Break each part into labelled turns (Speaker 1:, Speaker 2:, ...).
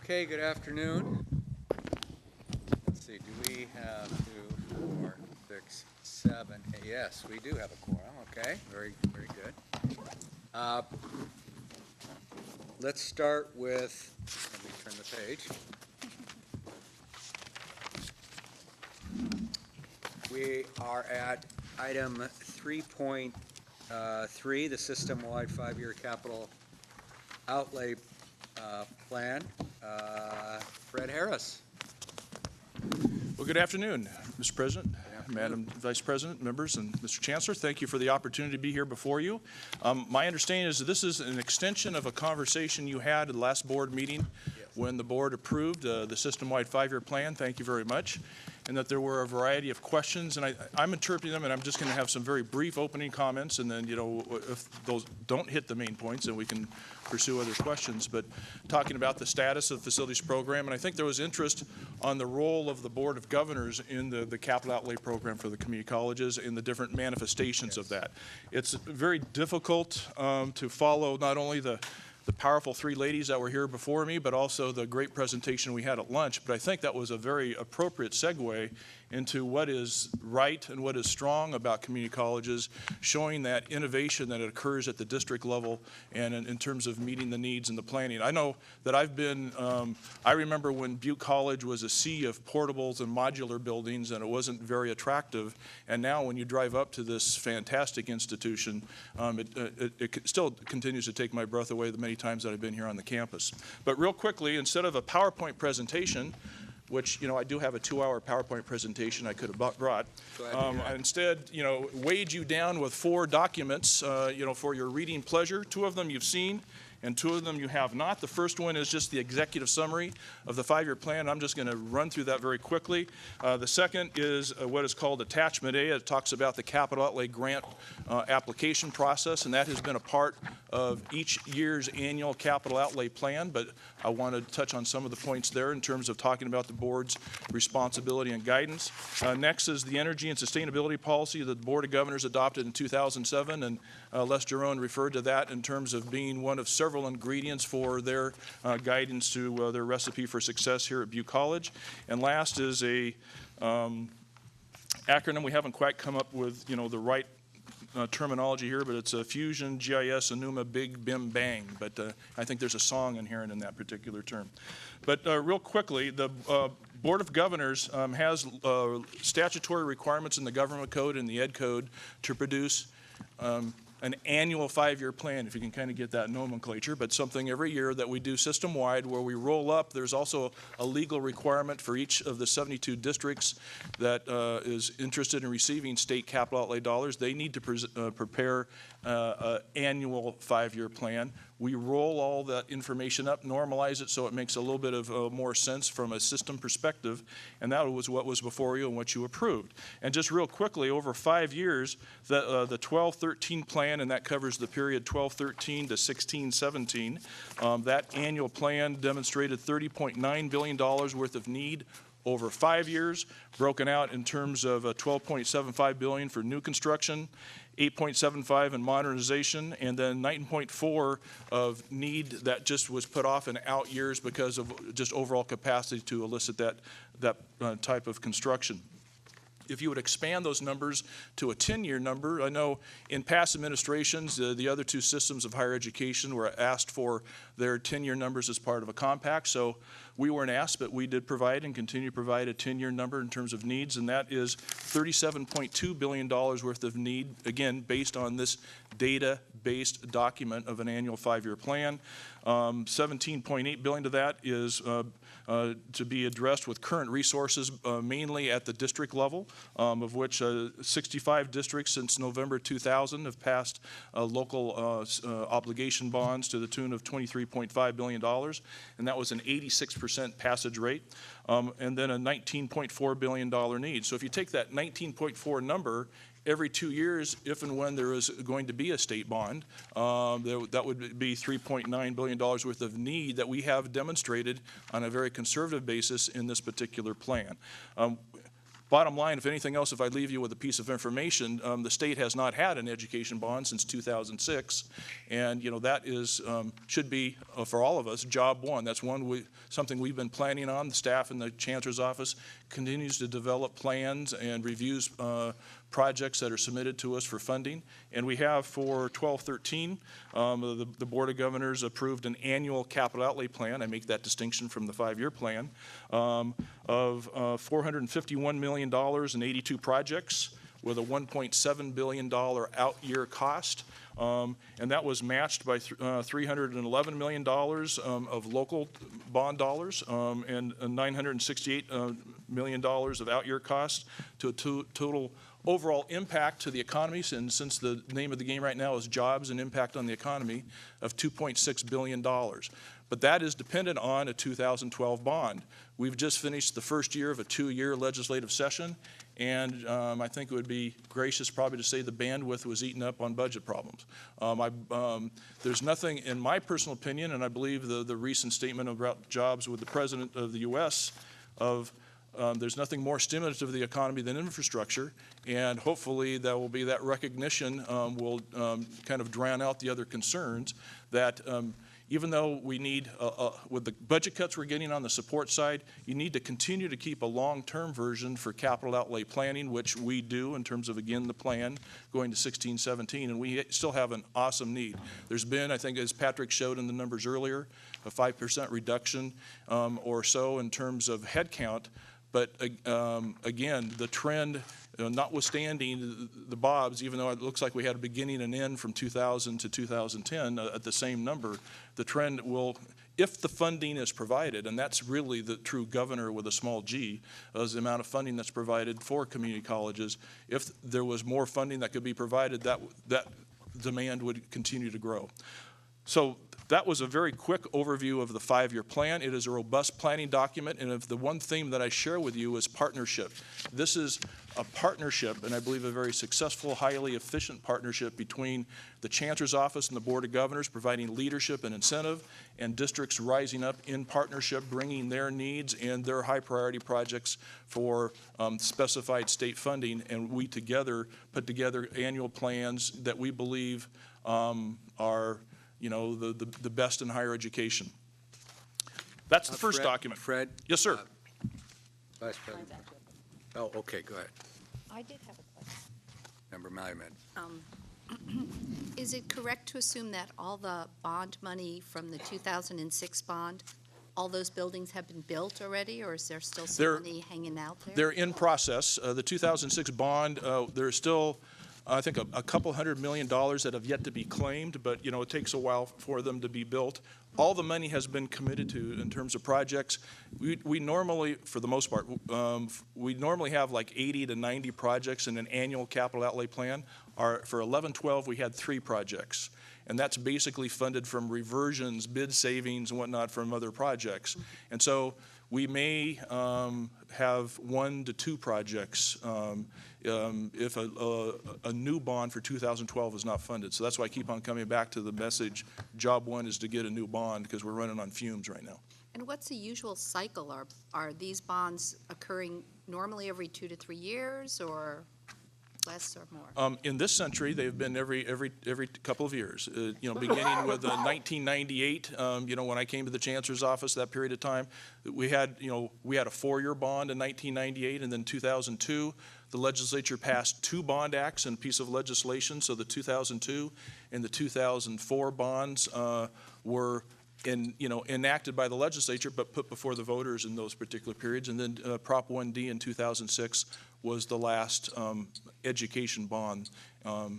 Speaker 1: Okay, good afternoon. Let's see, do we have 2, 4, 6, 7? Yes, we do have a quorum. Okay, very good. Let's start with, let me turn the page. We are at item 3.3, the system-wide 5-year capital outlay plan. Fred Harris.
Speaker 2: Well, good afternoon, Mr. President, Madam Vice President, members, and Mr. Chancellor. Thank you for the opportunity to be here before you. My understanding is that this is an extension of a conversation you had at the last board meeting when the board approved the system-wide 5-year plan. Thank you very much. And that there were a variety of questions, and I'm interpreting them, and I'm just going to have some very brief opening comments, and then, if those don't hit the main points, then we can pursue other questions. But talking about the status of the facilities program, and I think there was interest on the role of the Board of Governors in the capital outlay program for the community colleges and the different manifestations of that. It's very difficult to follow not only the powerful 3 ladies that were here before me, but also the great presentation we had at lunch. But I think that was a very appropriate segue into what is right and what is strong about community colleges, showing that innovation that occurs at the district level and in terms of meeting the needs and the planning. I know that I've been, I remember when Butte College was a sea of portables and modular buildings, and it wasn't very attractive. And now when you drive up to this fantastic institution, it still continues to take my breath away the many times that I've been here on the campus. But real quickly, instead of a PowerPoint presentation, which, I do have a 2-hour PowerPoint presentation I could have brought. I instead, weighed you down with 4 documents, for your reading pleasure. 2 of them you've seen, and 2 of them you have not. The first one is just the executive summary of the 5-year plan. I'm just going to run through that very quickly. The second is what is called Attachment A. It talks about the capital outlay grant application process, and that has been a part of each year's annual capital outlay plan, but I want to touch on some of the points there in terms of talking about the board's responsibility and guidance. Next is the energy and sustainability policy that the Board of Governors adopted in 2007, and Les Jerome referred to that in terms of being one of several ingredients for their guidance to their recipe for success here at Butte College. And last is a acronym. We haven't quite come up with the right terminology here, but it's a Fusion, GIS, Enuma, Big, Bim, Bang. But I think there's a song inherent in that particular term. But real quickly, the Board of Governors has statutory requirements in the government code and the ed code to produce an annual 5-year plan, if you can kind of get that nomenclature, but something every year that we do system-wide where we roll up. There's also a legal requirement for each of the 72 districts that is interested in receiving state capital outlay dollars. They need to prepare an annual 5-year plan. We roll all that information up, normalize it so it makes a little bit of more sense from a system perspective, and that was what was before you and what you approved. And just real quickly, over 5 years, the 12-13 plan, and that covers the period 12-13 to 16-17, that annual plan demonstrated $30.9 billion worth of need over 5 years, broken out in terms of $12.75 billion for new construction, 8.75 in modernization, and then 9.4 of need that just was put off in out years because of just overall capacity to elicit that type of construction. If you would expand those numbers to a 10-year number, I know in past administrations, the other 2 systems of higher education were asked for their 10-year numbers as part of a compact. So we weren't asked, but we did provide and continue to provide a 10-year number in terms of needs, and that is $37.2 billion worth of need, again, based on this data-based document of an annual 5-year plan. $17.8 billion of that is to be addressed with current resources, mainly at the district level, of which 65 districts since November 2000 have passed local obligation bonds to the tune of $23.5 billion, and that was an 86% passage rate, and then a $19.4 billion need. So if you take that 19.4 number, every 2 years, if and when there is going to be a state bond, that would be $3.9 billion worth of need that we have demonstrated on a very conservative basis in this particular plan. bottom line, if anything else, if I leave you with a piece of information, the state has not had an education bond since 2006, and that is should be for all of us job one. That's something we've been planning on. The staff in the Chancellor's office continues to develop plans and reviews projects that are submitted to us for funding. And we have for 12-13, the Board of Governors approved an annual capital outlay plan. I make that distinction from the 5-year plan of $451 million in 82 projects with a $1.7 billion out-year cost. And that was matched by $311 million of local bond dollars and $968 million of out-year costs to a total overall impact to the economy, and since the name of the game right now is jobs and impact on the economy, of $2.6 billion. But that is dependent on a 2012 bond. We've just finished the first year of a 2-year legislative session, and I think it would be gracious probably to say the bandwidth was eaten up on budget problems. There's nothing, in my personal opinion, and I believe the recent statement about jobs with the President of the U.S. There's nothing more stimulative of the economy than infrastructure, and hopefully that will be that recognition will kind of drown out the other concerns that even though we need, with the budget cuts we're getting on the support side, you need to continue to keep a long-term version for capital outlay planning, which we do in terms of, again, the plan going to 16-17, and we still have an awesome need. There's been, I think, as Patrick showed in the numbers earlier, a 5% reduction or so in terms of head count. But again, the trend, notwithstanding the bobs, even though it looks like we had a beginning and end from 2000 to 2010 at the same number, the trend will, if the funding is provided, and that's really the true governor with a small g, is the amount of funding that's provided for community colleges. If there was more funding that could be provided, that demand would continue to grow. So that was a very quick overview of the 5-year plan. It is a robust planning document, and if the one theme that I share with you is partnership. This is a partnership, and I believe a very successful, highly efficient partnership between the Chancellor's Office and the Board of Governors, providing leadership and incentive, and districts rising up in partnership, bringing their needs and their high priority projects for specified state funding, and we together put together annual plans that we believe are the best in higher education. That's the first document.
Speaker 1: Fred?
Speaker 2: Yes, sir.
Speaker 1: Vice President. Oh, okay, go ahead.
Speaker 3: I did have a question.
Speaker 1: Member Malliman.
Speaker 3: Is it correct to assume that all the bond money from the 2006 bond, all those buildings have been built already, or is there still some money hanging out there?
Speaker 2: They're in process. The 2006 bond, there's still, I think, a couple $100 million that have yet to be claimed, but it takes a while for them to be built. All the money has been committed to in terms of projects. We normally, for the most part, we normally have like 80 to 90 projects in an annual capital outlay plan. For 11-12, we had 3 projects, and that's basically funded from reversions, bid savings, and whatnot from other projects. And so we may have 1 to 2 projects if a new bond for 2012 is not funded. So that's why I keep on coming back to the message, job one is to get a new bond, because we're running on fumes right now.
Speaker 3: And what's the usual cycle? Are these bonds occurring normally every 2 to 3 years, or less or more?
Speaker 2: In this century, they've been every couple of years. Beginning with 1998, when I came to the Chancellor's office, that period of time, we had a 4-year bond in 1998, and then 2002, the legislature passed 2 bond acts and a piece of legislation. So the 2002 and the 2004 bonds were enacted by the legislature, but put before the voters in those particular periods. And then Prop 1D in 2006 was the last education bond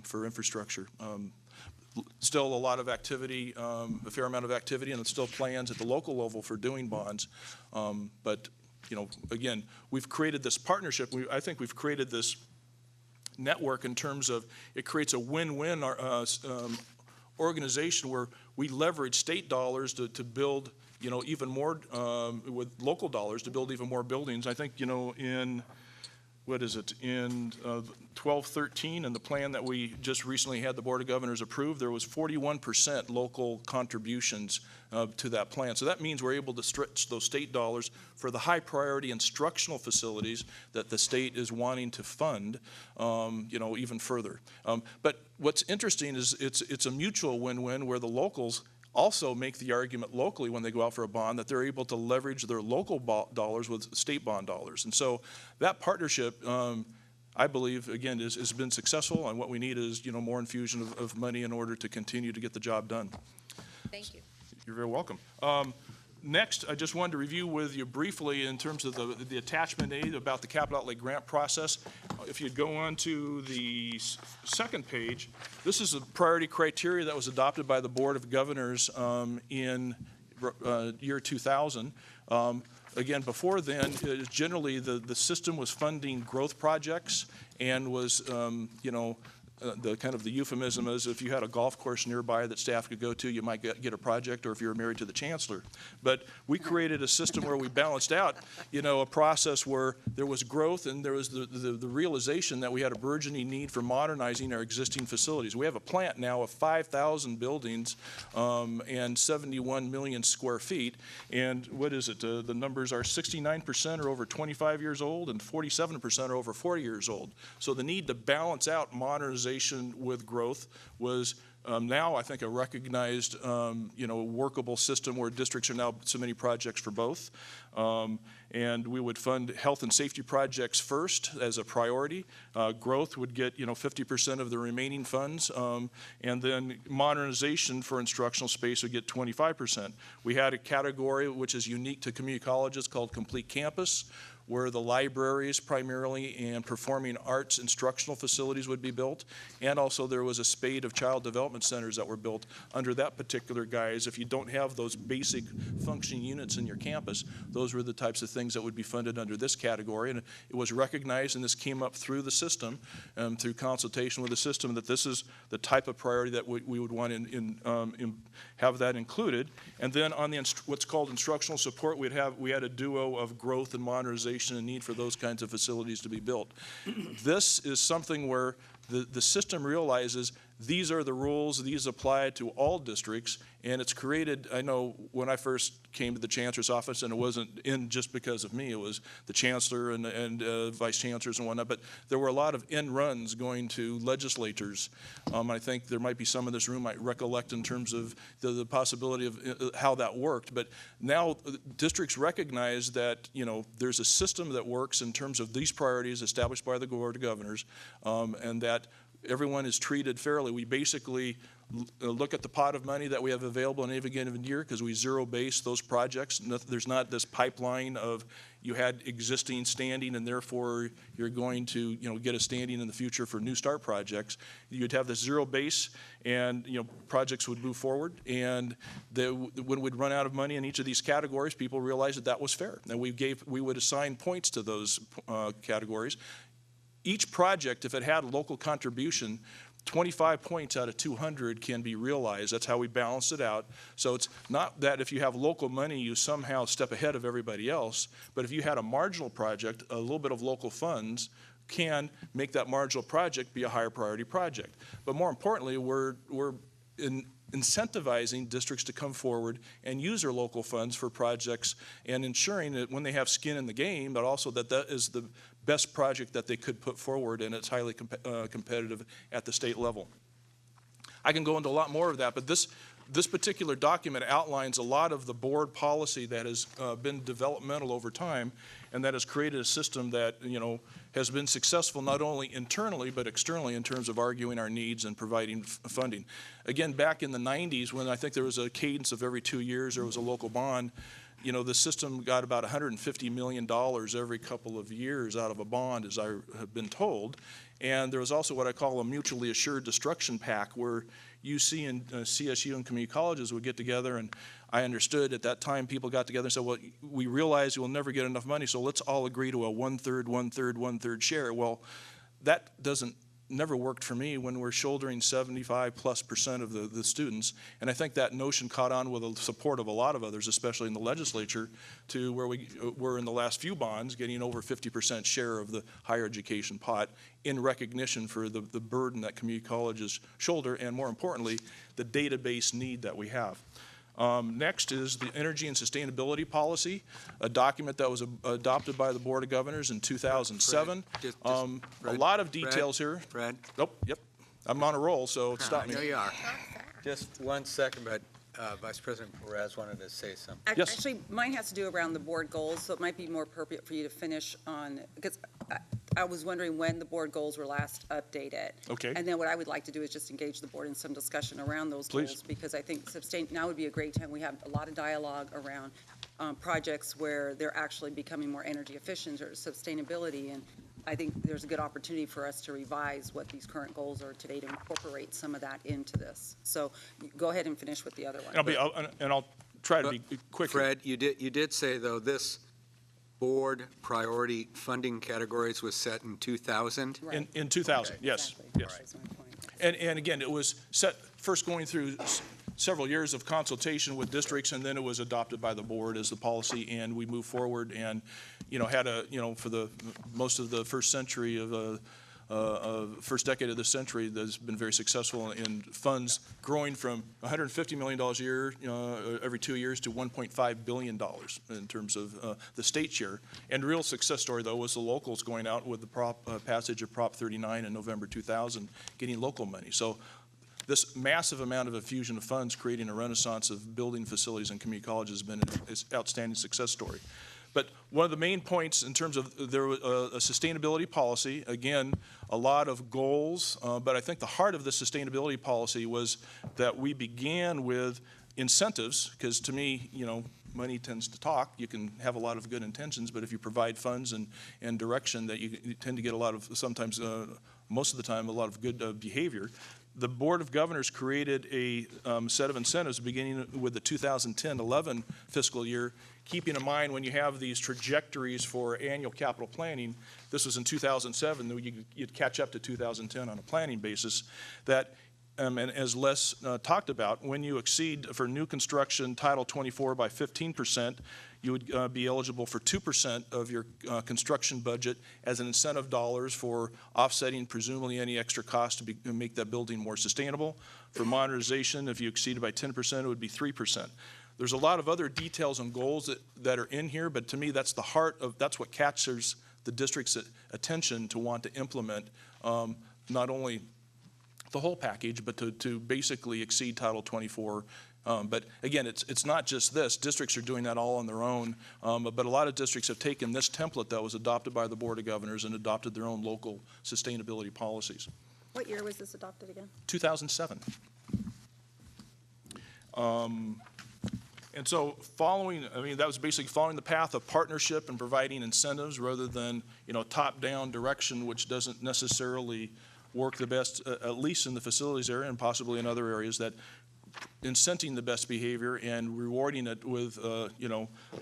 Speaker 2: for infrastructure. Still a lot of activity, a fair amount of activity, and it's still plans at the local level for doing bonds. But again, we've created this partnership. I think we've created this network in terms of it creates a win-win organization where we leverage state dollars to build, even more with local dollars to build even more buildings. I think, in what is it, in 12-13, and the plan that we just recently had the Board of Governors approve, there was 41% local contributions to that plan. So that means we're able to stretch those state dollars for the high priority instructional facilities that the state is wanting to fund, even further. But what's interesting is it's a mutual win-win where the locals also make the argument locally when they go out for a bond that they're able to leverage their local dollars with state bond dollars. And so that partnership, I believe, again, has been successful, and what we need is, more infusion of money in order to continue to get the job done.
Speaker 3: Thank you.
Speaker 2: You're very welcome. Next, I just wanted to review with you briefly in terms of the attachment A about the capital outlay grant process. If you go on to the second page, this is a priority criteria that was adopted by the Board of Governors in year 2000. Again, before then, generally the system was funding growth projects and was, the kind of the euphemism is if you had a golf course nearby that staff could go to, you might get a project, or if you were married to the chancellor. But we created a system where we balanced out, a process where there was growth and there was the realization that we had a burgeoning need for modernizing our existing facilities. We have a plant now of 5,000 buildings and 71 million square feet. And what is it? The numbers are 69% are over 25 years old and 47% are over 40 years old. So the need to balance out modernization with growth was now, I think, a recognized, workable system where districts are now submitting projects for both. And we would fund health and safety projects first as a priority. Growth would get, 50% of the remaining funds. And then modernization for instructional space would get 25%. We had a category which is unique to community colleges called Complete Campus, where the libraries primarily and performing arts instructional facilities would be built. And also there was a spate of child development centers that were built under that particular guise. If you don't have those basic functioning units in your campus, those were the types of things that would be funded under this category. And it was recognized, and this came up through the system, through consultation with the system, that this is the type of priority that we would want have that included. And then on the what's called instructional support, we had a duo of growth and modernization and need for those kinds of facilities to be built. This is something where the system realizes these are the rules, these apply to all districts, and it's created, I know when I first came to the Chancellor's office, and it wasn't in just because of me, it was the Chancellor and Vice Chancellors and whatnot, but there were a lot of end runs going to legislators. I think there might be some in this room might recollect in terms of the possibility of how that worked, but now districts recognize that, there's a system that works in terms of these priorities established by the Board of Governors, and that everyone is treated fairly. We basically look at the pot of money that we have available in any given year because we zero base those projects. There's not this pipeline of you had existing standing and therefore you're going to get a standing in the future for new start projects. You'd have this zero base and projects would move forward, and when we'd run out of money in each of these categories, people realized that was fair, and we would assign points to those categories. Each project, if it had a local contribution, 25 points out of 200 can be realized. That's how we balance it out. So it's not that if you have local money, you somehow step ahead of everybody else, but if you had a marginal project, a little bit of local funds can make that marginal project be a higher priority project. But more importantly, we're incentivizing districts to come forward and use their local funds for projects and ensuring that when they have skin in the game, but also that is the best project that they could put forward, and it's highly competitive at the state level. I can go into a lot more of that, but this particular document outlines a lot of the board policy that has been developmental over time, and that has created a system that has been successful not only internally but externally in terms of arguing our needs and providing funding. Again, back in the 90s, when I think there was a cadence of every 2 years there was a local bond, the system got about $150 million every couple of years out of a bond, as I have been told. And there was also what I call a mutually assured destruction pact, where UC and CSU and community colleges would get together, and I understood at that time people got together and said, well, we realize we'll never get enough money, so let's all agree to a one-third, one-third, one-third share. Well, that doesn't never worked for me when we're shouldering 75+% of the students. And I think that notion caught on with the support of a lot of others, especially in the legislature, to where we were in the last few bonds getting over 50% share of the higher education pot in recognition for the burden that community colleges shoulder, and more importantly, the database need that we have. Next is the Energy and Sustainability Policy, a document that was adopted by the Board of Governors in 2007. A lot of details here.
Speaker 1: Fred?
Speaker 2: Nope, yep. I'm on a roll, so stop
Speaker 1: I
Speaker 2: me.
Speaker 1: know you are. Just 1 second, but Vice President Perez wanted to say something.
Speaker 2: Yes.
Speaker 4: Actually, mine has to do around the board goals, so it might be more appropriate for you to finish on, because I was wondering when the board goals were last updated.
Speaker 2: Okay.
Speaker 4: And then what I would like to do is just engage the board in some discussion around those
Speaker 2: Please.
Speaker 4: goals, because I think now would be a great time. We have a lot of dialogue around projects where they're actually becoming more energy efficient or sustainability, and I think there's a good opportunity for us to revise what these current goals are today to incorporate some of that into this. So go ahead and finish with the other one.
Speaker 2: I'll try to be quick.
Speaker 1: Fred, you did say, though, this board priority funding categories was set in 2000?
Speaker 4: Right.
Speaker 2: In 2000,
Speaker 1: Okay.
Speaker 2: yes,
Speaker 4: Exactly.
Speaker 2: yes.
Speaker 4: That's my point.
Speaker 2: And again, it was set first going through several years of consultation with districts, and then it was adopted by the board as the policy, and we moved forward and, had for the most of the first century of first decade of the century, that's been very successful in funds growing from $150 million a year every 2 years to $1.5 billion in terms of the state share. And real success story, though, was the locals going out with the passage of Prop 39 in November 2000, getting local money. So this massive amount of infusion of funds creating a renaissance of building facilities and community colleges has been an outstanding success story. But one of the main points in terms of there was a sustainability policy, again, a lot of goals, but I think the heart of the sustainability policy was that we began with incentives, because to me, money tends to talk. You can have a lot of good intentions, but if you provide funds and direction, that you tend to get a lot of, sometimes, most of the time, a lot of good behavior. The Board of Governors created a set of incentives beginning with the 2010-11 fiscal year, keeping in mind when you have these trajectories for annual capital planning, this was in 2007, you'd catch up to 2010 on a planning basis, that, and as Les talked about, when you exceed for new construction Title 24 by 15%, you would be eligible for 2% of your construction budget as an incentive dollars for offsetting presumably any extra cost to make that building more sustainable. For modernization, if you exceed it by 10%, it would be 3%. There's a lot of other details and goals that are in here, but to me, that's the heart of, that's what captures the district's attention to want to implement not only the whole package, but to basically exceed Title 24. But again, it's not just this. Districts are doing that all on their own, but a lot of districts have taken this template that was adopted by the Board of Governors and adopted their own local sustainability policies.
Speaker 4: What year was this adopted again?
Speaker 2: 2007. And so that was basically following the path of partnership and providing incentives rather than, top-down direction, which doesn't necessarily work the best, at least in the facilities area and possibly in other areas, that incenting the best behavior and rewarding it with, the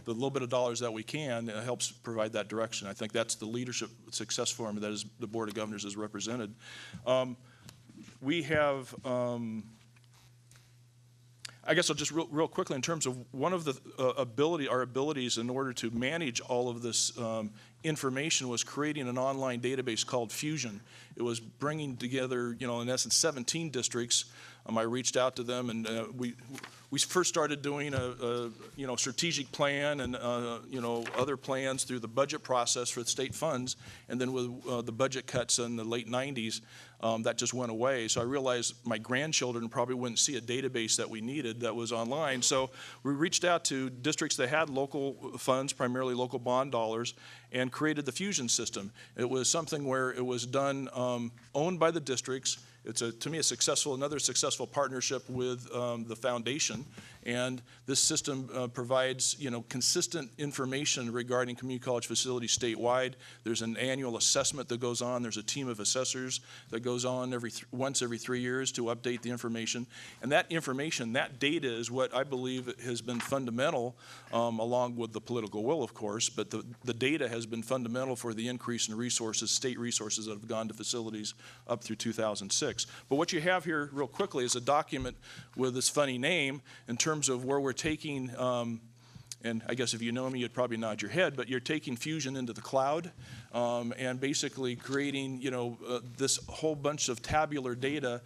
Speaker 2: little bit of dollars that we can helps provide that direction. I think that's the leadership success formula that the Board of Governors has represented. We have, I guess I'll just real quickly in terms of one of the our abilities in order to manage all of this information was creating an online database called Fusion. It was bringing together, in essence, 17 districts. I reached out to them, and we first started doing a strategic plan and other plans through the budget process for the state funds, and then with the budget cuts in the late 90s, that just went away. So I realized my grandchildren probably wouldn't see a database that we needed that was online. So we reached out to districts that had local funds, primarily local bond dollars, and created the Fusion system. It was something where it was done, owned by the districts, it's to me another successful partnership with the foundation, and this system provides consistent information regarding community college facilities statewide. There's an annual assessment that goes on. There's a team of assessors that goes on once every 3 years to update the information, and that information, that data, is what I believe has been fundamental, along with the political will, of course, but the data has been fundamental for the increase in resources, state resources that have gone to facilities up through 2006. But what you have here real quickly is a document with this funny name in terms of where we're taking, and I guess if you know me, you'd probably nod your head, but you're taking Fusion into the cloud, and basically creating, this whole bunch of tabular data,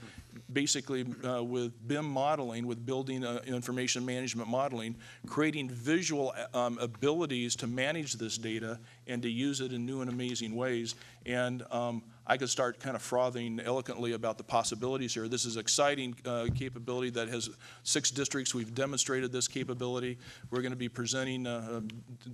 Speaker 2: basically with BIM modeling, with building information management modeling, creating visual abilities to manage this data and to use it in new and amazing ways. And I could start kind of frothing eloquently about the possibilities here. This is exciting capability that has 6 districts. We've demonstrated this capability. We're going to be presenting,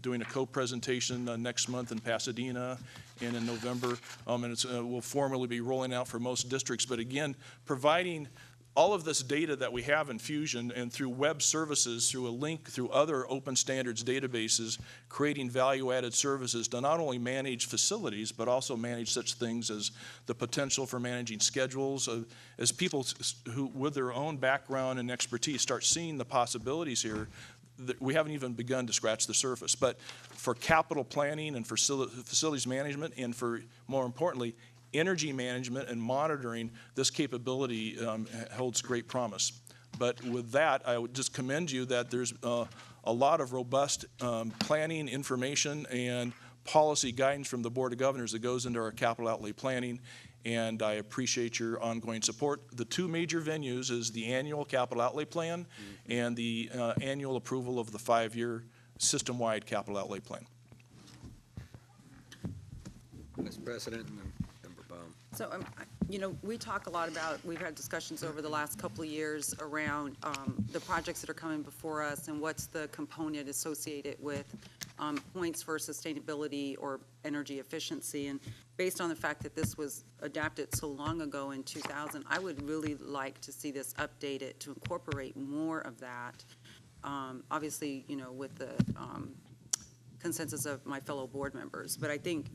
Speaker 2: doing a co-presentation next month in Pasadena and in November, and we'll formally be rolling out for most districts. But again, providing all of this data that we have in Fusion and through web services, through a link, through other open standards databases, creating value-added services to not only manage facilities, but also manage such things as the potential for managing schedules. As people who, with their own background and expertise, start seeing the possibilities here, we haven't even begun to scratch the surface. But for capital planning and for facilities management, and for, more importantly, energy management and monitoring, this capability holds great promise. But with that, I would just commend you that there's a lot of robust planning information and policy guidance from the Board of Governors that goes into our capital outlay planning, and I appreciate your ongoing support. The 2 major venues is the annual capital outlay plan and the annual approval of the 5-year system-wide capital outlay plan.
Speaker 1: Vice President and then Member Baum.
Speaker 4: So, we talk a lot about, we've had discussions over the last couple of years around the projects that are coming before us and what's the component associated with points for sustainability or energy efficiency. And based on the fact that this was adapted so long ago in 2000, I would really like to see this updated to incorporate more of that. Obviously, with the consensus of my fellow board members. But I think,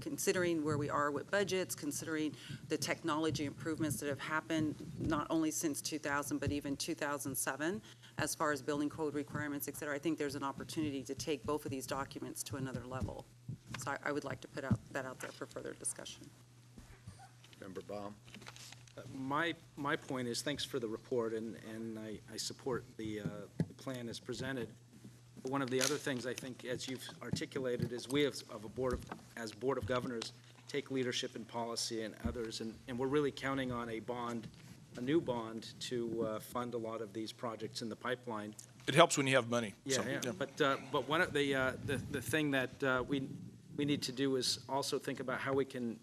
Speaker 4: considering where we are with budgets, considering the technology improvements that have happened, not only since 2000, but even 2007, as far as building code requirements, et cetera, I think there's an opportunity to take both of these documents to another level. So I would like to put that out there for further discussion.
Speaker 1: Member Baum.
Speaker 5: My point is, thanks for the report, and I support the plan as presented. But one of the other things I think, as you've articulated, is we as Board of Governors take leadership in policy and others, and we're really counting on a new bond to fund a lot of these projects in the pipeline.
Speaker 2: It helps when you have money.
Speaker 5: Yeah,
Speaker 2: so.
Speaker 5: But one of the thing that we need to do is also think about how we can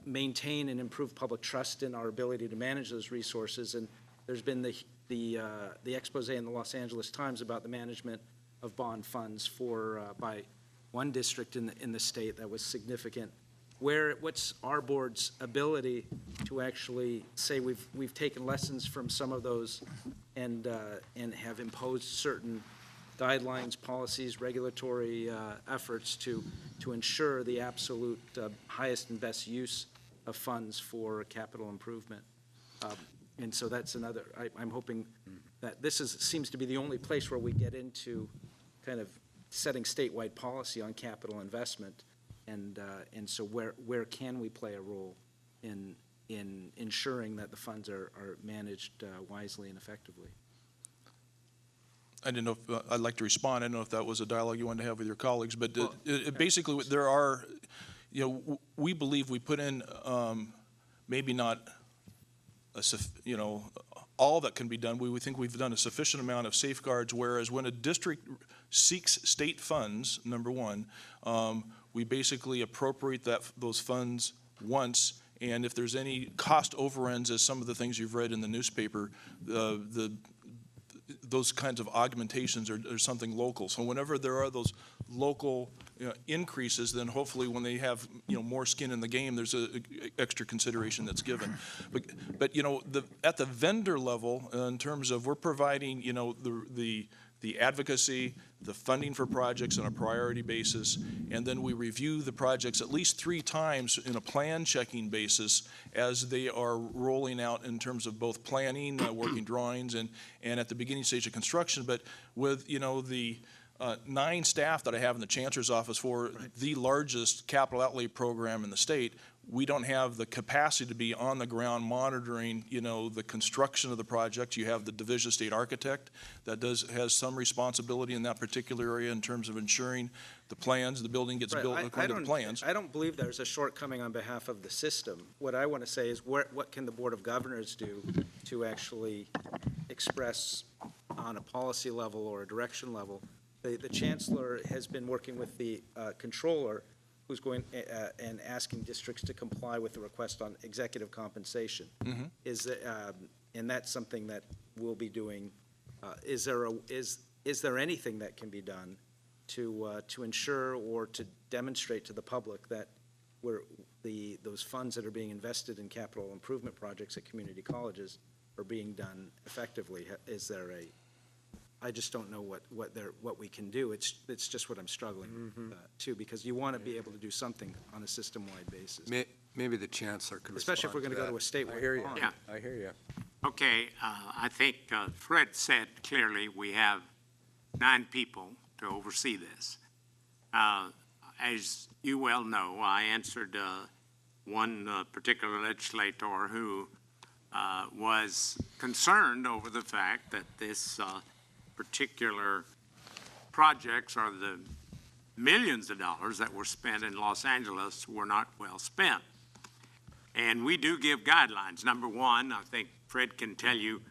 Speaker 5: maintain and improve public trust in our ability to manage those resources. And there's been the expose in the Los Angeles Times about the management of bond funds by one district in the state that was significant. What's our board's ability to actually say we've taken lessons from some of those and have imposed certain guidelines, policies, regulatory efforts to ensure the absolute highest and best use of funds for capital improvement. And so that's another, I'm hoping that this seems to be the only place where we get into kind of setting statewide policy on capital investment. And so where can we play a role in ensuring that the funds are managed wisely and effectively?
Speaker 2: I didn't know if I'd like to respond. I don't know if that was a dialogue you wanted to have with your colleagues, but basically there are, we believe we put in maybe not all that can be done. We think we've done a sufficient amount of safeguards, whereas when a district seeks state funds, number one, we basically appropriate those funds once, and if there's any cost overruns, as some of the things you've read in the newspaper, those kinds of augmentations are something local. So whenever there are those local increases, then hopefully when they have, more skin in the game, there's a extra consideration that's given. But at the vendor level, in terms of we're providing, the advocacy, the funding for projects on a priority basis, and then we review the projects at least 3 times in a plan checking basis as they are rolling out in terms of both planning, working drawings, and at the beginning stage of construction. But with, the 9 staff that I have in the Chancellor's office for the largest capital outlay program in the state, we don't have the capacity to be on the ground monitoring, the construction of the project. You have the Division of State Architect that has some responsibility in that particular area in terms of ensuring the plans, the building gets built according to the plans.
Speaker 5: I don't believe there's a shortcoming on behalf of the system. What I want to say is what can the Board of Governors do to actually express on a policy level or a direction level? The Chancellor has been working with the Controller, who's going and asking districts to comply with the request on executive compensation. And that's something that we'll be doing. Is there anything that can be done to ensure or to demonstrate to the public that those funds that are being invested in capital improvement projects at community colleges are being done effectively? Is there I just don't know what we can do. It's just what I'm struggling too, because you want to be able to do something on a system-wide basis.
Speaker 1: Maybe the Chancellor could respond.
Speaker 5: Especially if we're going to go to a statewide.
Speaker 1: I hear you.
Speaker 5: bond.
Speaker 6: Yeah.
Speaker 1: I hear you.
Speaker 6: Okay, I think Fred said clearly we have 9 people to oversee this. As you well know, I answered one particular legislator who was concerned over the fact that this particular projects or the millions of dollars that were spent in Los Angeles were not well spent. And we do give guidelines. Number one, I think Fred can tell you,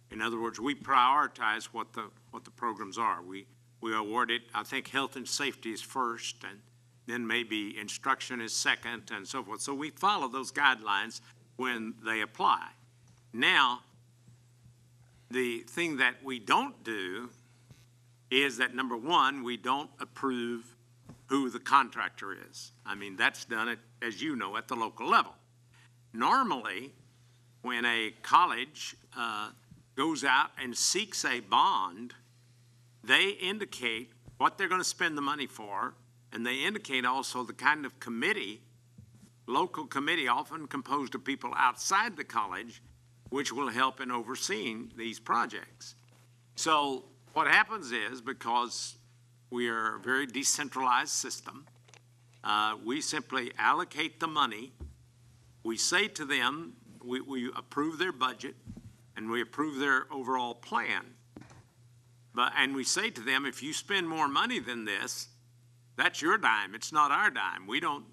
Speaker 6: in other words, we prioritize what the programs are. We award it, I think health and safety is first, and then maybe instruction is second, and so forth. So we follow those guidelines when they apply. Now, the thing that we don't do is that, number one, we don't approve who the contractor is. I mean, that's done, as you know, at the local level. Normally, when a college goes out and seeks a bond, they indicate what they're going to spend the money for, and they indicate also the kind of committee, local committee, often composed of people outside the college, which will help in overseeing these projects. So what happens is, because we are a very decentralized system, we simply allocate the money. We say to them, we approve their budget, and we approve their overall plan. And we say to them, if you spend more money than this, that's your dime. It's not our dime. We don't,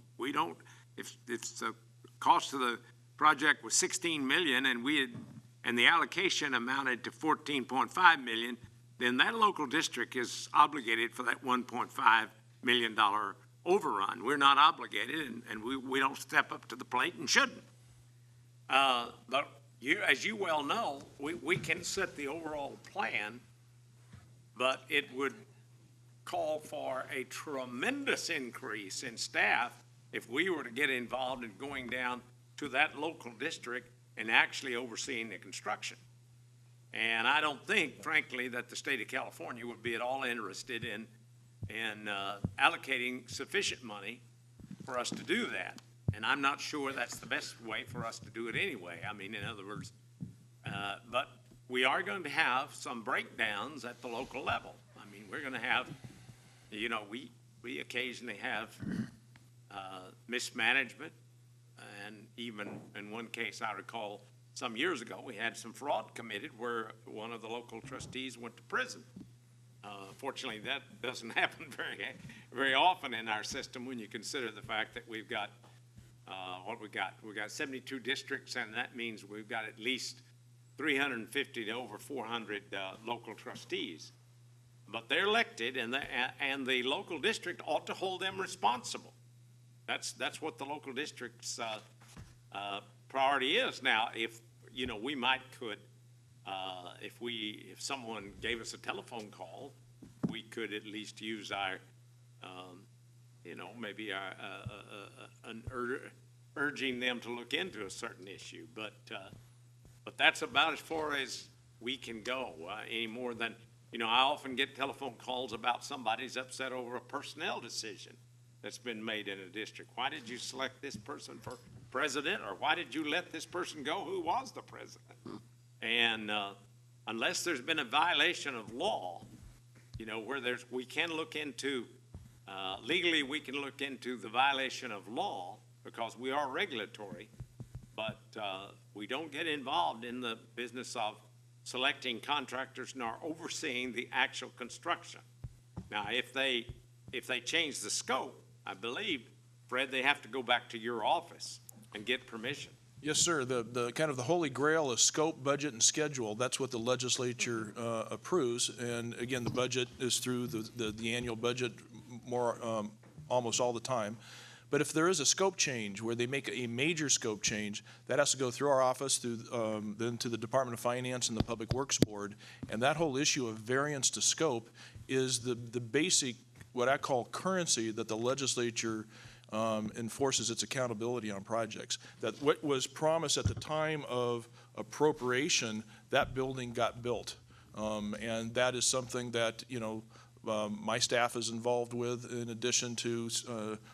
Speaker 6: if the cost of the project was $16 million and the allocation amounted to $14.5 million, then that local district is obligated for that $1.5 million overrun. We're not obligated, and we don't step up to the plate and shouldn't. But as you well know, we can set the overall plan, but it would call for a tremendous increase in staff if we were to get involved in going down to that local district and actually overseeing the construction. And I don't think, frankly, that the state of California would be at all interested in allocating sufficient money for us to do that. And I'm not sure that's the best way for us to do it anyway. I mean, in other words, but we are going to have some breakdowns at the local level. I mean, we're going to have, we occasionally have mismanagement. And even in one case, I recall some years ago, we had some fraud committed where one of the local trustees went to prison. Fortunately, that doesn't happen very often in our system when you consider the fact that we've got we've got 72 districts, and that means we've got at least 350 to over 400 local trustees. But they're elected, and the local district ought to hold them responsible. That's what the local district's priority is. Now, if we could, if someone gave us a telephone call, we could at least use our You know, maybe urging them to look into a certain issue, but that's about as far as we can go, any more than, you know, I often get telephone calls about somebody's upset over a personnel decision that's been made in a district. Why did you select this person for president, or why did you let this person go who was the president? And unless there's been a violation of law, you know, where we can look into, legally we can look into the violation of law because we are regulatory, but we don't get involved in the business of selecting contractors nor overseeing the actual construction. Now, if they change the scope, I believe, Fred, they have to go back to your office and get permission.
Speaker 2: Yes, sir. The kind of the holy grail is scope, budget, and schedule. That's what the legislature approves. And again, the budget is through the annual budget almost all the time. But if there is a scope change where they make a major scope change, that has to go through our office, then to the Department of Finance and the Public Works Board. And that whole issue of variance to scope is the basic, what I call currency, that the legislature enforces its accountability on projects. That what was promised at the time of appropriation, that building got built. And that is something that, you know, my staff is involved with, in addition to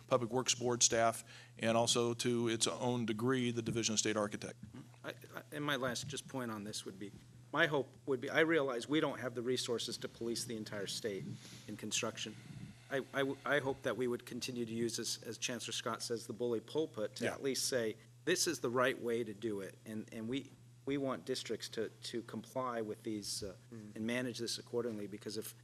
Speaker 2: Public Works Board staff, and also to its own degree, the Division of State Architect.
Speaker 5: And my last just point on this would be, my hope would be, I realize we don't have the resources to police the entire state in construction. I hope that we would continue to use, as Chancellor Scott says, the bully pulpit to at least say, this is the right way to do it. And we want districts to comply with these and manage this accordingly, because if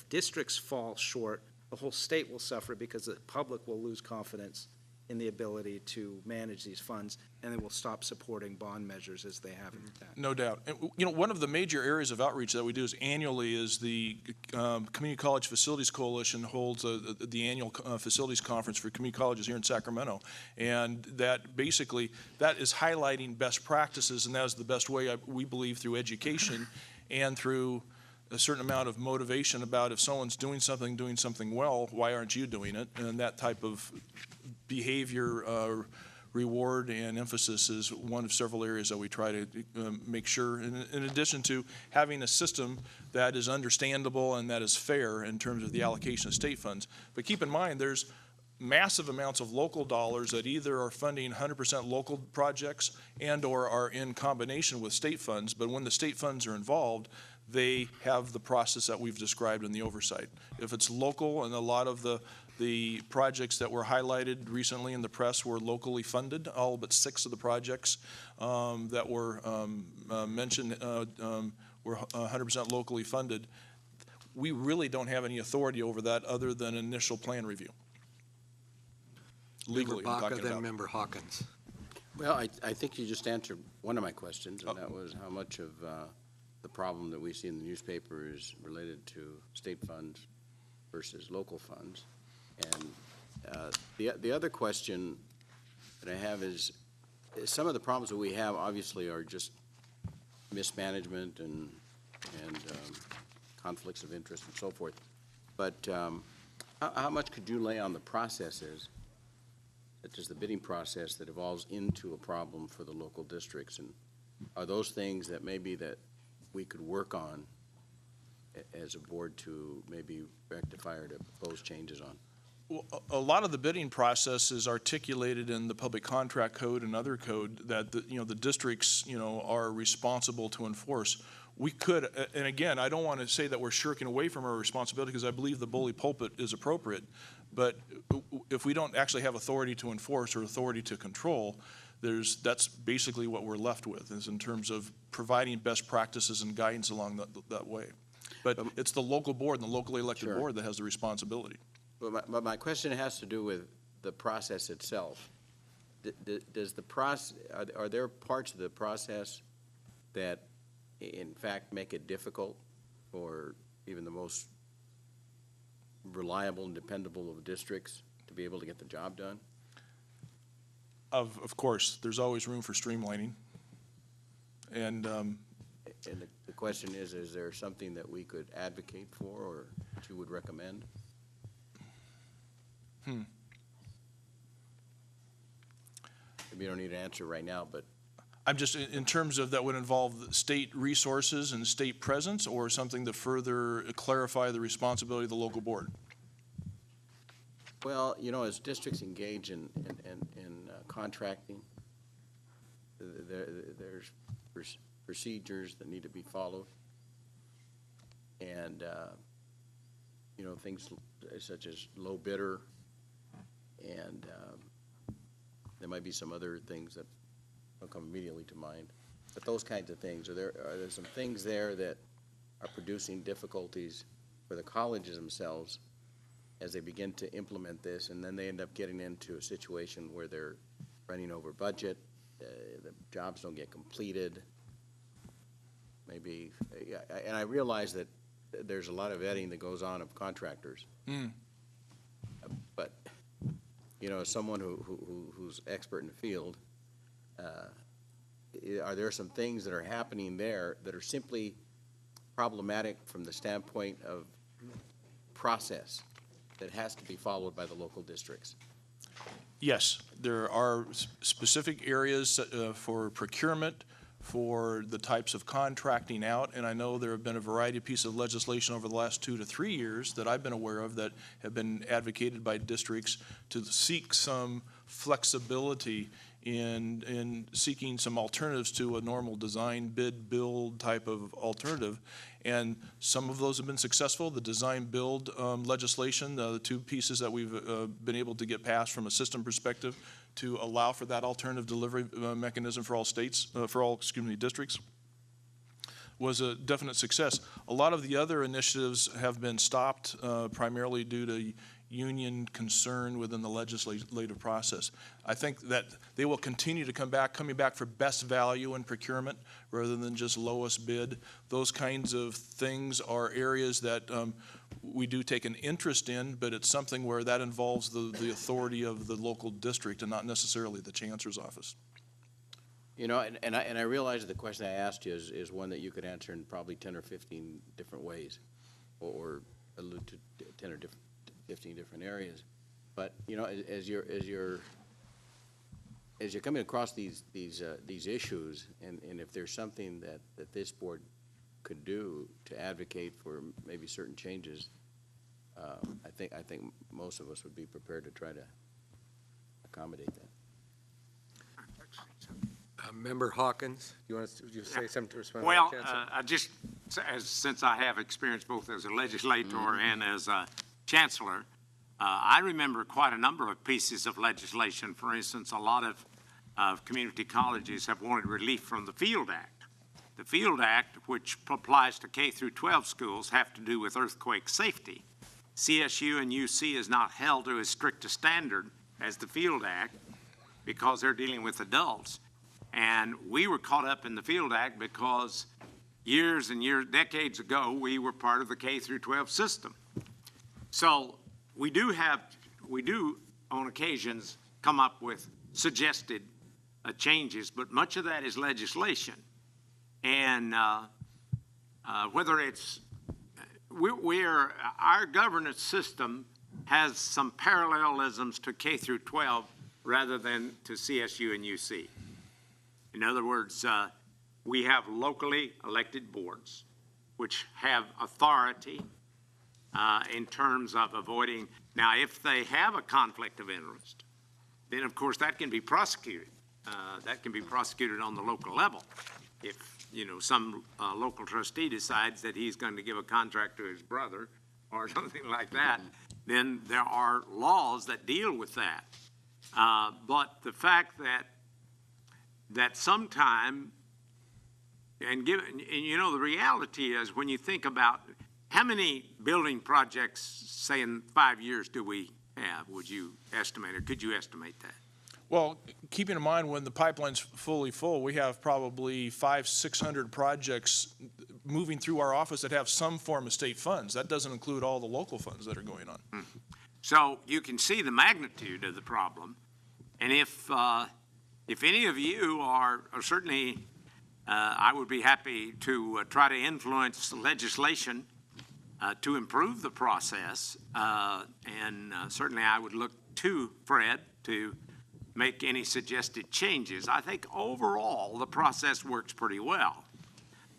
Speaker 5: districts fall short, the whole state will suffer, because the public will lose confidence in the ability to manage these funds, and they will stop supporting bond measures as they have in the past.
Speaker 2: No doubt. And, you know, one of the major areas of outreach that we do is annually is the Community College Facilities Coalition holds the annual facilities conference for community colleges here in Sacramento. And that basically, that is highlighting best practices, and that is the best way, we believe, through education and through a certain amount of motivation about if someone's doing something well, why aren't you doing it? And that type of behavior reward and emphasis is one of several areas that we try to make sure, in addition to having a system that is understandable and that is fair in terms of the allocation of state funds. But keep in mind, there's massive amounts of local dollars that either are funding 100% local projects and or are in combination with state funds. But when the state funds are involved, they have the process that we've described in the oversight. If it's local, and a lot of the projects that were highlighted recently in the press were locally funded, all but 6 of the projects that were mentioned were 100% locally funded. We really don't have any authority over that other than initial plan review. Legally, I'm talking about.
Speaker 7: Member Hawkins.
Speaker 8: Well, I think you just answered one of my questions, and that was how much of the problem that we see in the newspaper is related to state funds versus local funds. And the other question that I have is some of the problems that we have obviously are just mismanagement and conflicts of interest and so forth. But how much could you lay on the processes, such as the bidding process, that evolves into a problem for the local districts? And are those things that maybe that we could work on as a board to maybe rectify or to propose changes on?
Speaker 2: Well, a lot of the bidding process is articulated in the public contract code and other code that the districts are responsible to enforce. We could, and again, I don't want to say that we're shirking away from our responsibility, because I believe the bully pulpit is appropriate. But if we don't actually have authority to enforce or authority to control, that's basically what we're left with, is in terms of providing best practices and guidance along that way. But it's the local board and the locally elected board that has the responsibility.
Speaker 8: But my question has to do with the process itself. Does the process, are there parts of the process that in fact make it difficult for even the most reliable and dependable of districts to be able to get the job done?
Speaker 2: Of course, there's always room for streamlining. And
Speaker 8: the question is there something that we could advocate for or that you would recommend? Maybe you don't need an answer right now, but
Speaker 2: I'm just, in terms of that would involve state resources and state presence, or something to further clarify the responsibility of the local board?
Speaker 8: well, you know, as districts engage in contracting, there's procedures that need to be followed. And, you know, things such as low bidder, and there might be some other things that don't come immediately to mind. But those kinds of things, are there some things there that are producing difficulties for the colleges themselves as they begin to implement this, and then they end up getting into a situation where they're running over budget, the jobs don't get completed, maybe, and I realize that there's a lot of vetting that goes on of contractors. But, you know, as someone who's expert in the field, are there some things that are happening there that are simply problematic from the standpoint of process that has to be followed by the local districts?
Speaker 2: Yes, there are specific areas for procurement, for the types of contracting out, and I know there have been a variety of pieces of legislation over the last 2 to 3 years that I've been aware of that have been advocated by districts to seek some flexibility in seeking some alternatives to a normal design, bid, build type of alternative. And some of those have been successful. The design build legislation, the 2 pieces that we've been able to get passed from a system perspective to allow for that alternative delivery mechanism for all states, districts, was a definite success. A lot of the other initiatives have been stopped primarily due to union concern within the legislative process. I think that they will continue to coming back for best value in procurement rather than just lowest bid. Those kinds of things are areas that we do take an interest in, but it's something where that involves the authority of the local district and not necessarily the chancellor's office.
Speaker 8: You know, and I realize that the question I asked you is one that you could answer in probably 10 or 15 different ways, or allude to 10 or 15 different areas. But, you know, as you're coming across these issues, and if there's something that this board could do to advocate for maybe certain changes, I think most of us would be prepared to try to accommodate that.
Speaker 7: Member Hawkins, you want to say something to respond?
Speaker 6: Well,
Speaker 7: to that,
Speaker 6: I just, since I have experience both as a legislator and as a chancellor, I remember quite a number of pieces of legislation. For instance, a lot of community colleges have wanted relief from the Field Act. The Field Act, which applies to K through 12 schools, have to do with earthquake safety. CSU and UC is not held to as strict a standard as the Field Act because they're dealing with adults. And we were caught up in the Field Act because years and years, decades ago, we were part of the K through 12 system. So we do on occasions come up with suggested changes, but much of that is legislation. And whether it's, our governance system has some parallelisms to K through 12 rather than to CSU and UC. In other words, we have locally elected boards which have authority in terms of avoiding. Now, if they have a conflict of interest, then of course that can be prosecuted. That can be prosecuted on the local level. If, you know, some local trustee decides that he's going to give a contract to his brother or something like that, then there are laws that deal with that. But the fact that sometime, and you know, the reality is when you think about how many building projects, say in 5 years, do we have, would you estimate, or could you estimate that?
Speaker 2: Well, keeping in mind when the pipeline's fully full, we have probably 500-600 projects moving through our office that have some form of state funds. That doesn't include all the local funds that are going on.
Speaker 6: Mm-hmm. So you can see the magnitude of the problem. And if any of you are certainly, I would be happy to try to influence legislation to improve the process. And certainly I would look to Fred to make any suggested changes. I think overall the process works pretty well.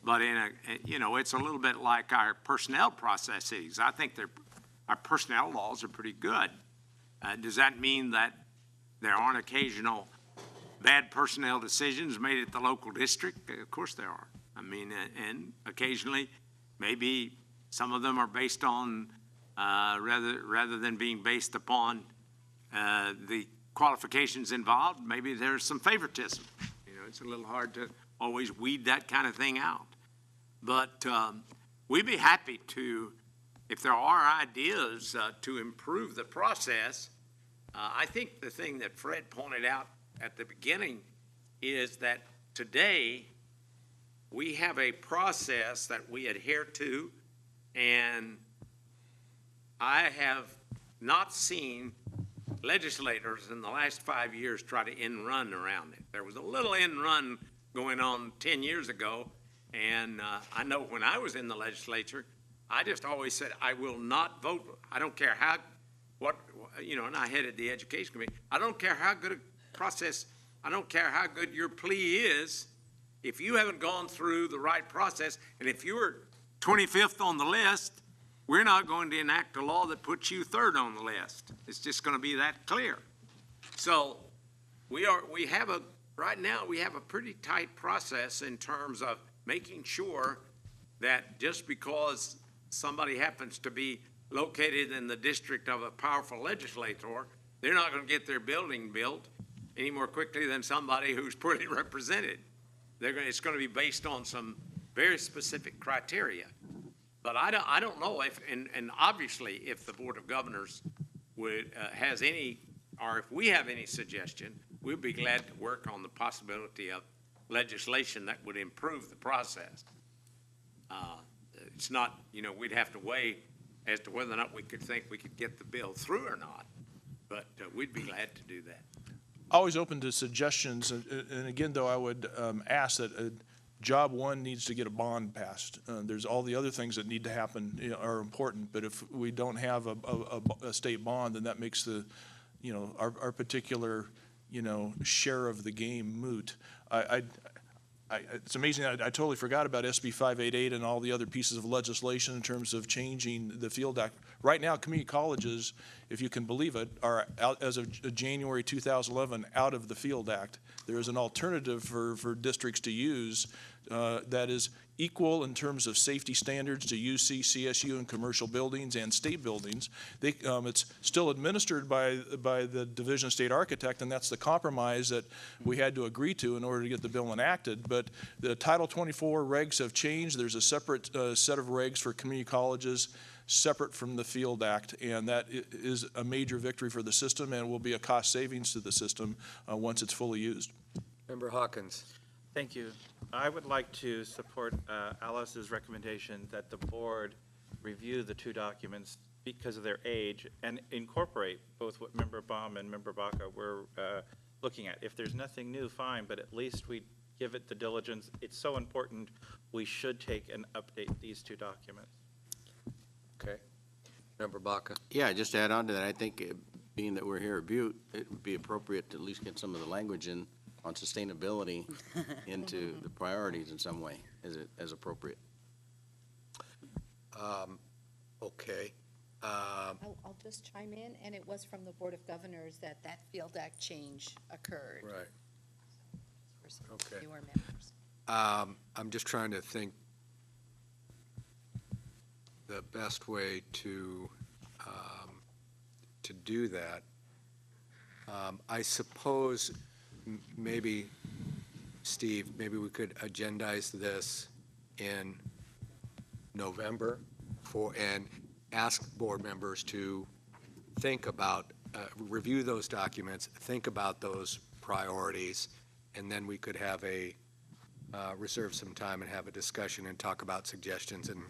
Speaker 6: But it's a little bit like our personnel processes. I think our personnel laws are pretty good. Does that mean that there aren't occasional bad personnel decisions made at the local district? Of course there are. I mean, and occasionally maybe some of them are based on, rather than being based upon the qualifications involved, maybe there's some favoritism. It's a little hard to always weed that kind of thing out. But we'd be happy to, if there are ideas to improve the process. I think the thing that Fred pointed out at the beginning is that today we have a process that we adhere to, and I have not seen legislators in the last 5 years try to end run around it. There was a little end run going on 10 years ago, and I know when I was in the legislature, I just always said, I will not vote. I don't care how, and I headed the education committee. I don't care how good a process, I don't care how good your plea is. If you haven't gone through the right process, and if you were 25th on the list, we're not going to enact a law that puts you 3rd on the list. It's just going to be that clear. So right now we have a pretty tight process in terms of making sure that just because somebody happens to be located in the district of a powerful legislator, they're not going to get their building built any more quickly than somebody who's poorly represented. It's going to be based on some very specific criteria. But I don't know if, and obviously if the Board of Governors has any, or if we have any suggestion, we'd be glad to work on the possibility of legislation that would improve the process. It's not, we'd have to weigh as to whether or not we could get the bill through or not, but we'd be glad to do that.
Speaker 2: Always open to suggestions, and again, though, I would ask that job one needs to get a bond passed. There's all the other things that need to happen are important, but if we don't have a state bond, then that makes the, our particular, share of the game moot. It's amazing. I totally forgot about SB 588 and all the other pieces of legislation in terms of changing the Field Act. Right now, community colleges, if you can believe it, are out as of January 2011 out of the Field Act. There is an alternative for districts to use that is equal in terms of safety standards to UC, CSU, and commercial buildings and state buildings. It's still administered by the Division of State Architect, and that's the compromise that we had to agree to in order to get the bill enacted. But the Title 24 regs have changed. There's a separate set of regs for community colleges separate from the Field Act, and that is a major victory for the system and will be a cost savings to the system once it's fully used.
Speaker 7: Member Hawkins.
Speaker 9: Thank you. I would like to support Alice's recommendation that the board review the two documents because of their age and incorporate both what Member Baum and Member Baca were looking at. If there's nothing new, fine, but at least we give it the diligence. It's so important. We should take and update these two documents.
Speaker 7: Okay. Member Baca.
Speaker 8: Yeah, just to add on to that, I think being that we're here at Butte, it would be appropriate to at least get some of the language in on sustainability into the priorities in some way as appropriate.
Speaker 7: Okay.
Speaker 3: I'll just chime in, and it was from the Board of Governors that Field Act change occurred.
Speaker 7: Right.
Speaker 3: For some
Speaker 7: Okay.
Speaker 3: newer members.
Speaker 7: I'm just trying to think the best way to do that. I suppose maybe, Steve, maybe we could agendize this in November and ask board members to think about, review those documents, think about those priorities, and then we could have reserve some time and have a discussion and talk about suggestions and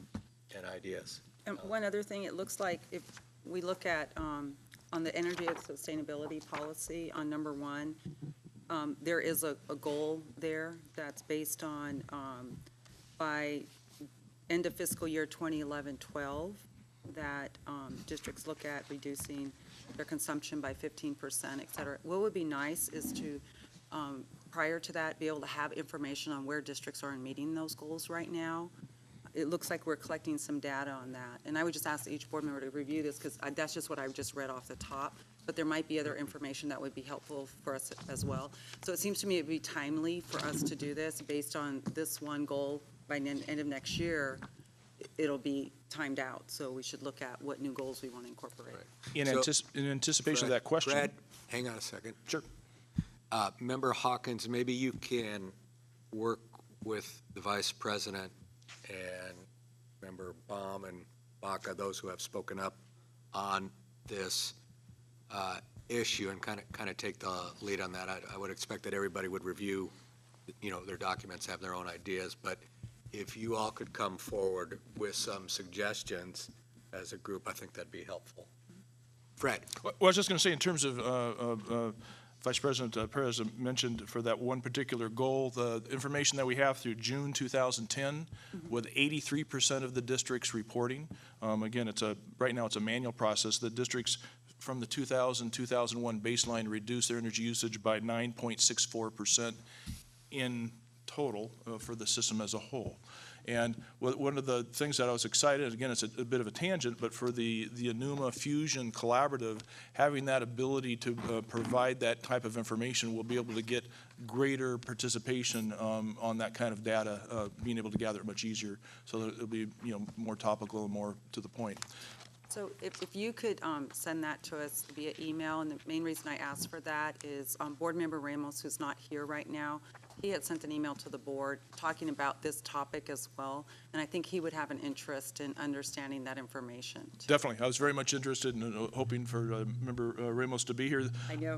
Speaker 7: ideas.
Speaker 4: And one other thing, it looks like if we look at, on the energy and sustainability policy on number 1, there is a goal there that's based on by end of fiscal year 2011-12, that districts look at reducing their consumption by 15%, et cetera. What would be nice is to, prior to that, be able to have information on where districts are in meeting those goals right now. It looks like we're collecting some data on that. And I would just ask each board member to review this, because that's just what I just read off the top. But there might be other information that would be helpful for us as well. So it seems to me it'd be timely for us to do this based on this one goal. By the end of next year, it'll be timed out. So we should look at what new goals we want to incorporate.
Speaker 2: In anticipation of that question.
Speaker 7: Brad, hang on a second.
Speaker 2: Sure.
Speaker 7: Member Hawkins, maybe you can work with the Vice President and Member Baum and Baca, those who have spoken up on this issue, and kind of take the lead on that. I would expect that everybody would review, their documents, have their own ideas, but if you all could come forward with some suggestions as a group, I think that'd be helpful. Fred.
Speaker 2: Well, I was just going to say, in terms of Vice President Perez mentioned for that one particular goal, the information that we have through June 2010, with 83% of the districts reporting. Again, right now it's a manual process. The districts from the 2000-2001 baseline reduced their energy usage by 9.64% in total for the system as a whole. And one of the things that I was excited, again, it's a bit of a tangent, but for the Enuma Fusion Collaborative, having that ability to provide that type of information, we'll be able to get greater participation on that kind of data, being able to gather it much easier, so that it'll be more topical and more to the point.
Speaker 4: So if you could send that to us via email, and the main reason I asked for that is Board Member Ramos, who's not here right now, he had sent an email to the board talking about this topic as well, and I think he would have an interest in understanding that information, too.
Speaker 2: Definitely. I was very much interested in hoping for Member Ramos to be here.
Speaker 4: I know.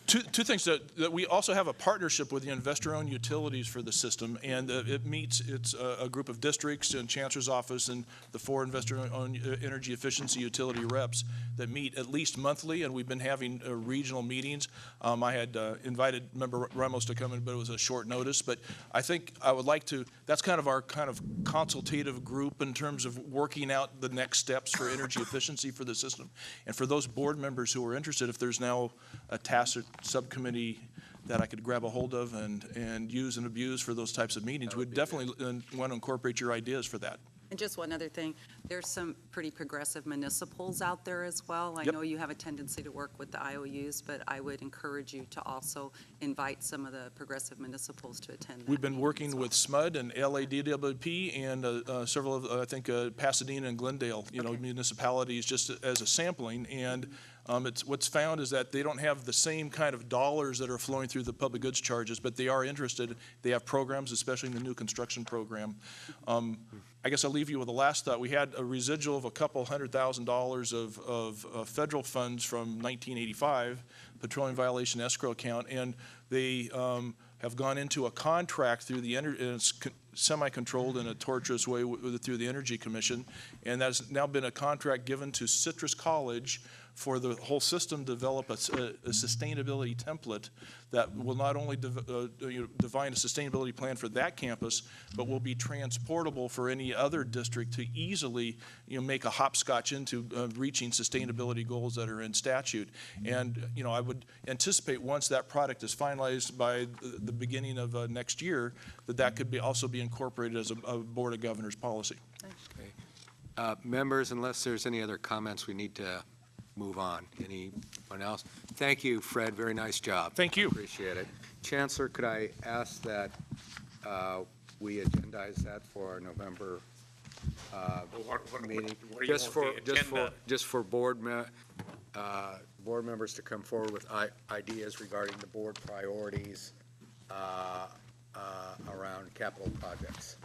Speaker 2: Two things, that we also have a partnership with the investor-owned utilities for the system, and it's a group of districts and Chancellor's Office and the 4 investor-owned energy efficiency utility reps that meet at least monthly, and we've been having regional meetings. I had invited Member Ramos to come in, but it was a short notice, but I think I would like to, that's kind of our consultative group in terms of working out the next steps for energy efficiency for the system. And for those board members who are interested, if there's now a tacit subcommittee that I could grab a hold of and use and abuse for those types of meetings, we'd definitely want to incorporate your ideas for that.
Speaker 4: And just one other thing, there's some pretty progressive municipals out there as well. I
Speaker 2: Yep.
Speaker 4: know you have a tendency to work with the IOUs, but I would encourage you to also invite some of the progressive municipals to attend that.
Speaker 2: We've been
Speaker 4: meeting
Speaker 2: working
Speaker 4: as well.
Speaker 2: with SMUD and LADWP and several of, I think, Pasadena and Glendale,
Speaker 4: Okay.
Speaker 2: municipalities, just as a sampling. And what's found is that they don't have the same kind of dollars that are flowing through the public goods charges, but they are interested. They have programs, especially in the new construction program. I guess I'll leave you with the last thought. We had a residual of a couple $100,000 of federal funds from 1985, petroleum violation escrow account, and they have gone into a contract through the it's semi-controlled in a torturous way through the Energy Commission, and that's now been a contract given to Citrus College for the whole system to develop a sustainability template that will not only define a sustainability plan for that campus, but will be transportable for any other district to easily make a hopscotch into reaching sustainability goals that are in statute. And I would anticipate once that product is finalized by the beginning of next year, that could also be incorporated as a Board of Governors policy.
Speaker 7: Okay. Members, unless there's any other comments, we need to move on. Anyone else? Thank you, Fred. Very nice job.
Speaker 2: Thank you.
Speaker 7: Appreciate it. Chancellor, could I ask that we agendize that for our November meeting? Just for board members to come forward with ideas regarding the board priorities around capital projects.